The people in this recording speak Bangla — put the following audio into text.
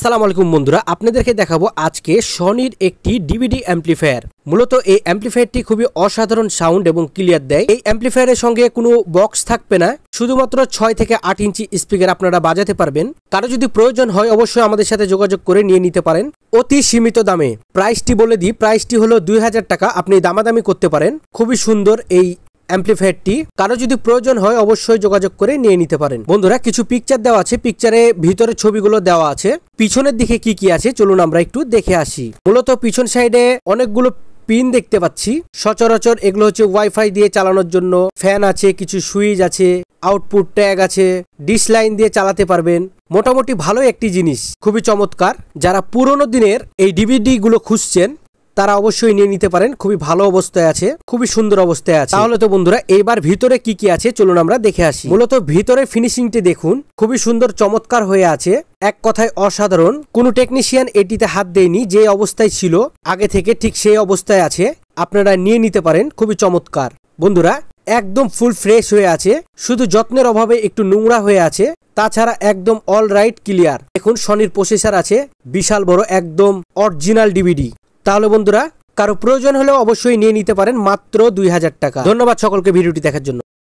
আসসালামু আলাইকুম বন্ধুরা, আপনাদেরকে দেখাবো আজকে সনির একটি ডিভিডি অ্যাম্পলিফায়ার। মূলত এই অ্যাম্পলিফায়ারটি খুবই অসাধারণ সাউন্ড এবং ক্লিয়ার দেয়। এই অ্যাম্পলিফায়ারের সঙ্গে কোনো বক্স থাকবে না, শুধুমাত্র 6 থেকে 8 ইঞ্চি স্পিকার আপনারা বাজাতে পারবেন। কারো যদি প্রয়োজন হয় অবশ্যই আমাদের সাথে যোগাযোগ করে নিয়ে নিতে পারেন অতি সীমিত দামে। প্রাইসটি বলে দিই, প্রাইসটি হলো 2000 টাকা। আপনি দামাদামি করতে পারেন। খুবই সুন্দর এই অ্যাম্পলিফায়ারটি, কারো যদি প্রয়োজন হয় অবশ্যই যোগাযোগ করে নিয়ে নিতে পারেন। বন্ধুরা, কিছু পিকচার দেওয়া আছে, পিকচারে ভিতরে ছবিগুলো দেওয়া আছে। পিছনের দিকে কি কি আছে চলুন আমরা একটু দেখে আসি। মূলত পিছন সাইডে অনেকগুলো পিন দেখতে পাচ্ছি। সচরাচর এগুলো হচ্ছে ওয়াইফাই দিয়ে চালানোর জন্য। ফ্যান আছে, কিছু সুইচ আছে, আউটপুট ট্যাগ আছে, ডিশ লাইন দিয়ে চালাতে পারবেন। মোটামুটি ভালো একটি জিনিস, খুবই চমৎকার। যারা পুরোনো দিনের এই ডিভিডি গুলো খুঁজছেন তারা অবশ্যই নিয়ে নিতে পারেন। খুবই ভালো অবস্থায় আছে, খুবই সুন্দর অবস্থায় আছে। তাহলে তো বন্ধুরা এইবার ভিতরে কি কি আছে চলুন আমরা দেখে আসি। মূলত ভিতরে ফিনিশিংটি দেখুন, খুবই সুন্দর চমৎকার হয়ে আছে। এক কথায় অসাধারণ। কোনো টেকনিশিয়ান এটিতে হাত দেয়নি, যে অবস্থায় ছিল আগে থেকে ঠিক সেই অবস্থায় আছে। আপনারা নিয়ে নিতে পারেন, খুবই চমৎকার। বন্ধুরা, একদম ফুল ফ্রেশ হয়ে আছে, শুধু যত্নের অভাবে একটু নোংরা হয়ে আছে, তাছাড়া একদম অল রাইট ক্লিয়ার। এখন সনির প্রসেসর আছে, বিশাল বড়, একদম অরিজিনাল ডিভিডি। তাহলে বন্ধুরা, কারো প্রয়োজন হলে অবশ্যই নিয়ে নিতে পারেন মাত্র 2000 টাকা। ধন্যবাদ সকলকে ভিডিওটি দেখার জন্য।